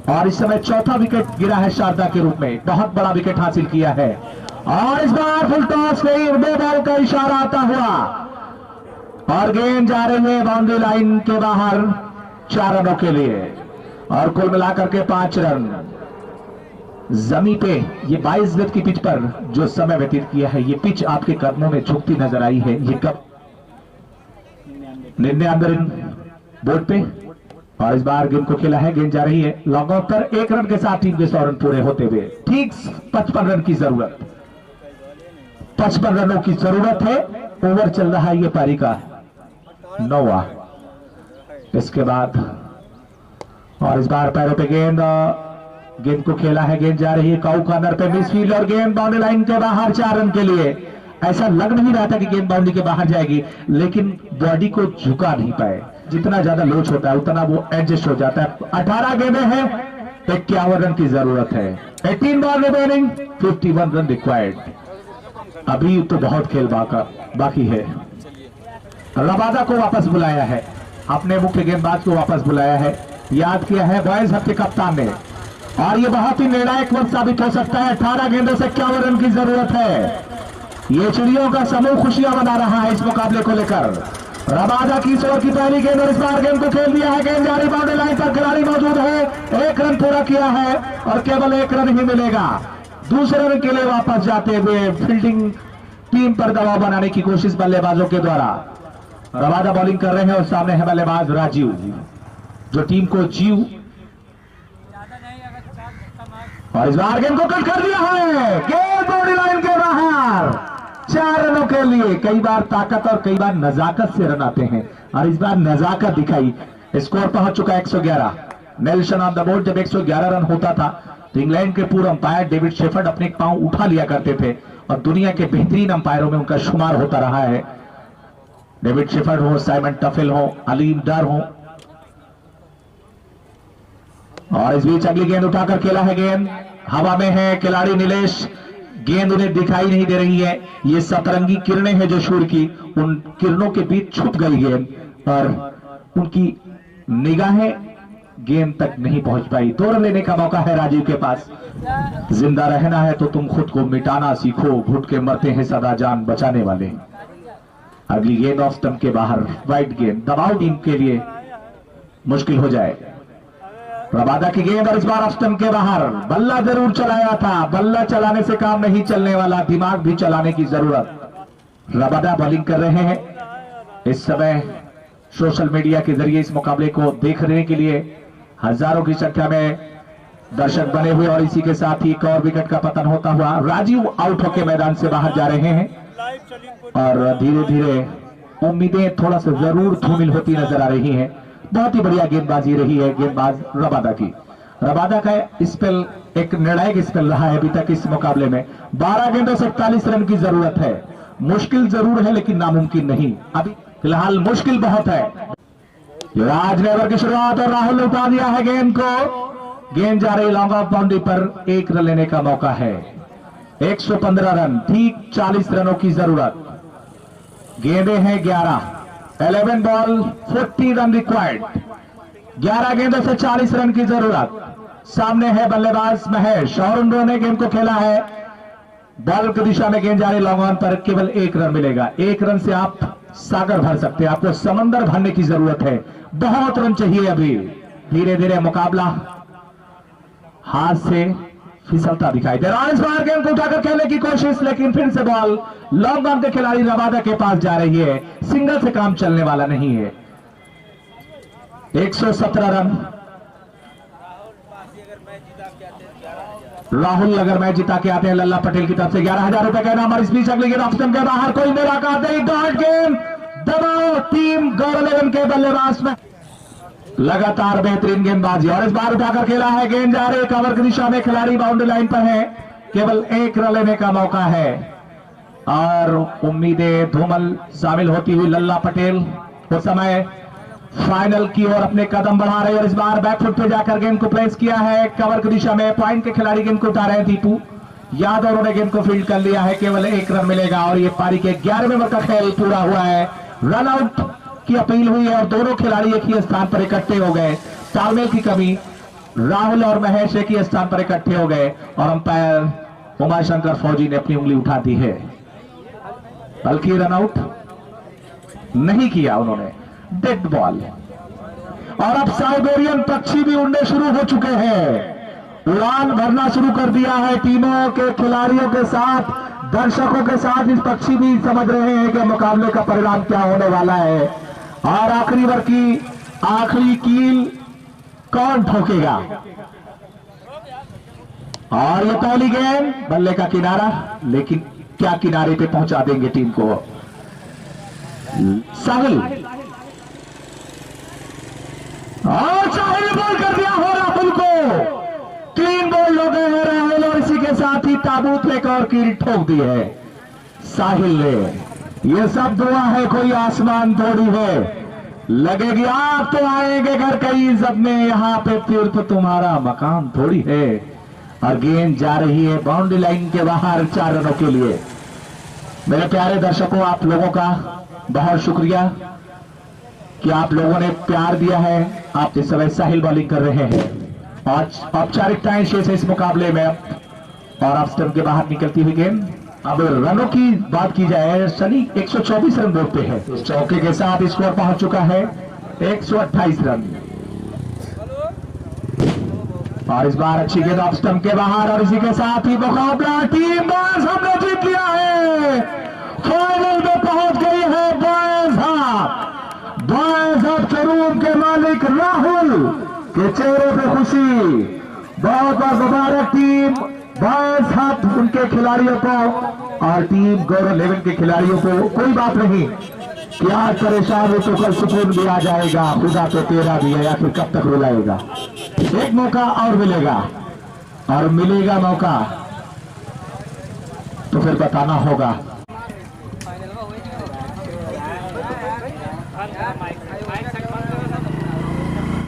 और इस समय चौथा विकेट गिरा है शारदा के रूप में, बहुत बड़ा विकेट हासिल किया है। और इस बार फुल टॉस गई, दो बॉल का इशारा आता हुआ और गेंद जा रही है बाउंड्री लाइन के बाहर 4 रनों के लिए। और कुल मिलाकर के 5 रन। जमीन पे ये 22 गज की पिच पर जो समय व्यतीत किया है, ये पिच आपके कदमों में झुकती नजर आई है। ये कब 99 रन बोर्ड पे। और इस बार गेंद को खेला है, गेंद जा रही है लॉन्ग ऑफ पर, 1 रन के साथ टीम के 100 रन पूरे होते हुए। ठीक 55 रन की जरूरत, 55 रनों की जरूरत है। ओवर चल रहा है ये पारी का 9वां। इसके बाद और इस बार पैरों पे गेंद, गेंद को खेला है, गेंद जा रही है काउ कॉर्नर पे, मिसफील्ड और गेंद बाउंड्री लाइन के बाहर 4 रन के लिए। ऐसा लग नहीं रहा था कि गेंद बाउंड्री के बाहर जाएगी, लेकिन बॉडी को झुका नहीं पाए। जितना ज्यादा लोच होता है उतना वो एडजस्ट हो जाता है। 18 गेंदें हैं, 51 रन की जरूरत है। 18 बॉल रिमेनिंग, 51 रन रिक्वायर्ड। अभी तो बहुत खेल बाकी है। रबादा को वापस बुलाया है, अपने मुख्य गेंदबाज को वापस बुलाया है, याद किया है बॉयज हब के कप्तान ने। और ये बहुत ही निर्णायक वक्त साबित हो सकता है। 18 गेंदों से 51 रन की जरूरत है। ये चिड़ियों का समूह खुशियां मना रहा है इस मुकाबले को लेकर। रबादा की 100 की पहली गेंद और इस बार गेंद को खेल दिया है, गेंद जारी बाउंड्री लाइन पर, खिलाड़ी मौजूद है, 1 रन पूरा किया है और केवल 1 रन ही मिलेगा। दूसरे रन के लिए वापस जाते हुए फील्डिंग टीम पर दबाव बनाने की कोशिश बल्लेबाजों के द्वारा। रबादा बॉलिंग कर रहे हैं और सामने है बल्लेबाज राजीव, जो टीम को जीव। और इस बार गेंद को कट कर दिया है, गेंद बाउंड्री लाइन के बाहर, 4 रनों के लिए। कई बार ताकत और कई बार नजाकत से रन आते हैं और इस बार नजाकत दिखाई। स्कोर पहुंच चुका है 111। Nelson on the board. जब 111 रन होता था तो इंग्लैंड के पूर्व अंपायर डेविड शेफर्ड अपने पांव उठा लिया करते थे और दुनिया के बेहतरीन अंपायरों में उनका शुमार होता रहा है। डेविड शेफर्ड हो, साइमन टफेल हो, अलीम डर हो। और इस बीच अगली गेंद उठाकर खेला है, गेंद हवा में है, खिलाड़ी नीलेश, गेंद उन्हें दिखाई नहीं दे रही है। ये सतरंगी किरणें हैं जो सूर्य की, उन किरणों के बीच छुप गई गेंद और उनकी निगाहें गेंद तक नहीं पहुंच पाई। 2 रन लेने का मौका है राजीव के पास। जिंदा रहना है तो तुम खुद को मिटाना सीखो, घुट के मरते हैं सदा जान बचाने वाले। अगली गेंद ऑफ स्टंप के बाहर, वाइड गेंद, दबाव टीम के लिए मुश्किल हो जाए। रबादा की गेंद और इस बार ऑफ स्टंप के बाहर। बल्ला जरूर चलाया था, बल्ला चलाने से काम नहीं चलने वाला, दिमाग भी चलाने की जरूरत। रबादा बॉलिंग कर रहे हैं इस समय। सोशल मीडिया के जरिए इस मुकाबले को देखने के लिए हजारों की संख्या में दर्शक बने हुए, और इसी के साथ ही एक और विकेट का पतन होता हुआ राजीव आउट होकर मैदान से बाहर जा रहे हैं। और धीरे धीरे उम्मीदें थोड़ा सा जरूर धूमिल होती नजर आ रही हैं। बहुत ही बढ़िया गेंदबाजी रही है गेंदबाज रबादा की। रबादा का स्पेल एक निर्णायक स्पेल रहा है अभी तक इस मुकाबले में। 12 गेंदों से 41 रन की जरूरत है। मुश्किल जरूर है लेकिन नामुमकिन नहीं। अभी फिलहाल मुश्किल बहुत है। युवराज ने ओवर की शुरुआत और राहुल ने उठा दिया है गेंद को। गेंद जा रही लॉन्ग ऑफ बाउंड्री पर, 1 रन लेने का मौका है। 115 रन, ठीक 40 रनों की जरूरत। गेंदें हैं 11, 11 बॉल 40 रन रिक्वायर्ड। 11 गेंदों से 40 रन की जरूरत। सामने है बल्लेबाज महेश और उन्होंने गेंद को खेला है बॉल की दिशा में। गेंद जा रही लॉन्ग ऑन पर, केवल 1 रन मिलेगा। 1 रन से आप सागर भर सकते हैं, आपको समंदर भरने की जरूरत है। बहुत रन चाहिए अभी। धीरे धीरे मुकाबला हाथ से फिसलता दिखाई दे रहा है। इस बार गेंद को उठाकर खेलने की कोशिश, लेकिन फिर से बॉल लॉन्ग ऑन के खिलाड़ी रबादा के पास जा रही है। सिंगल से काम चलने वाला नहीं है। 117 रन। राहुल अगर मैच जिता के आते हैं लल्ला पटेल की तरफ से 11,000 रुपए का इनाम। और इस बीच अगली गेंद ऑप्शन के बाहर, कोई मुलाकात नहीं, डॉट गेंद, दबाओ टीम गौरव 11 के बल्लेबाज में। लगातार बेहतरीन गेंदबाजी और इस बार उठाकर खेला है। गेंद जा रही कवर की दिशा में, खिलाड़ी बाउंड्री लाइन पर है। केवल 1 रन लेने का मौका है और उम्मीदें धूमल शामिल होती हुई लल्ला पटेल उस समय फाइनल की ओर अपने कदम बढ़ा रहे हैं। और इस बार बैकफुट पे जाकर गेंद को प्लेस किया है कवर की दिशा में। पॉइंट के खिलाड़ी गेंद को उठा रहे हैं दीपू यादव, उन्होंने गेंद को फील्ड कर लिया है। केवल 1 रन मिलेगा और ये पारी के 11वें ओवर का खेल पूरा हुआ है। रन आउट की अपील हुई है और दोनों खिलाड़ी एक ही स्थान पर इकट्ठे हो गए। तालमेल की कमी, राहुल और महेश एक ही स्थान पर इकट्ठे हो गए और अंपायर उमाशंकर फौजी ने अपनी उंगली उठा दी है, बल्कि रन आउट नहीं किया उन्होंने, डेड बॉल। और अब साइबेरियन पक्षी भी उड़ने शुरू हो चुके हैं, उड़ान भरना शुरू कर दिया है टीमों के खिलाड़ियों के साथ, दर्शकों के साथ। इस पक्षी भी समझ रहे हैं कि मुकाबले का परिणाम क्या होने वाला है और आखिरी ओवर की आखिरी कील कौन ठोकेगा। और ये पहली गेंद, बल्ले का किनारा, लेकिन क्या किनारे पे पहुंचा देंगे टीम को। साहिल और साहिल बॉल कर दिया हो राहुल को। 3 बॉल हो गए हैं राहुल और इसी के साथ ही ताबूत में एक और कील ठोक दी है साहिल ने। ये सब दुआ है, कोई आसमान थोड़ी है। लगेगी आप तो आएंगे घर कई इज्जत में, यहाँ पे तीर्थ तुम्हारा मकान थोड़ी है। और गेंद जा रही है बाउंड्री लाइन के बाहर 4 रनों के लिए। मेरे प्यारे दर्शकों, आप लोगों का बहुत शुक्रिया कि आप लोगों ने प्यार दिया है। आप इस समय साहिल बॉलिंग कर रहे हैं। आज औपचारिकताएं शेष है इस मुकाबले में और ऑफ स्टंप के बाहर निकलती हुई गेंद। अब रनों की बात की जाए, सनी 124 रन बोर्ड पे है। इस चौके के साथ स्कोर पहुंच चुका है 128 रन। और इस बार अच्छी गेंद ऑफ स्टंप के बाहर और इसी के साथ ही मुकाबला टीम बॉयज हमने जीत लिया है, फाइनल में पहुंच गई है boys hub. Boys hub showroom के मालिक राहुल के चेहरे पे खुशी। बहुत बहुत मुबारक टीम बॉयज हब, उनके खिलाड़ियों को और टीम गौरव 11 के खिलाड़ियों को। कोई बात नहीं कि आज परेशान हो तो कल सुकून भी आ जाएगा। खुदा तो तेरा भी है, या फिर कब तक रुलाएगा। एक मौका और मिलेगा और मिलेगा मौका तो फिर बताना होगा।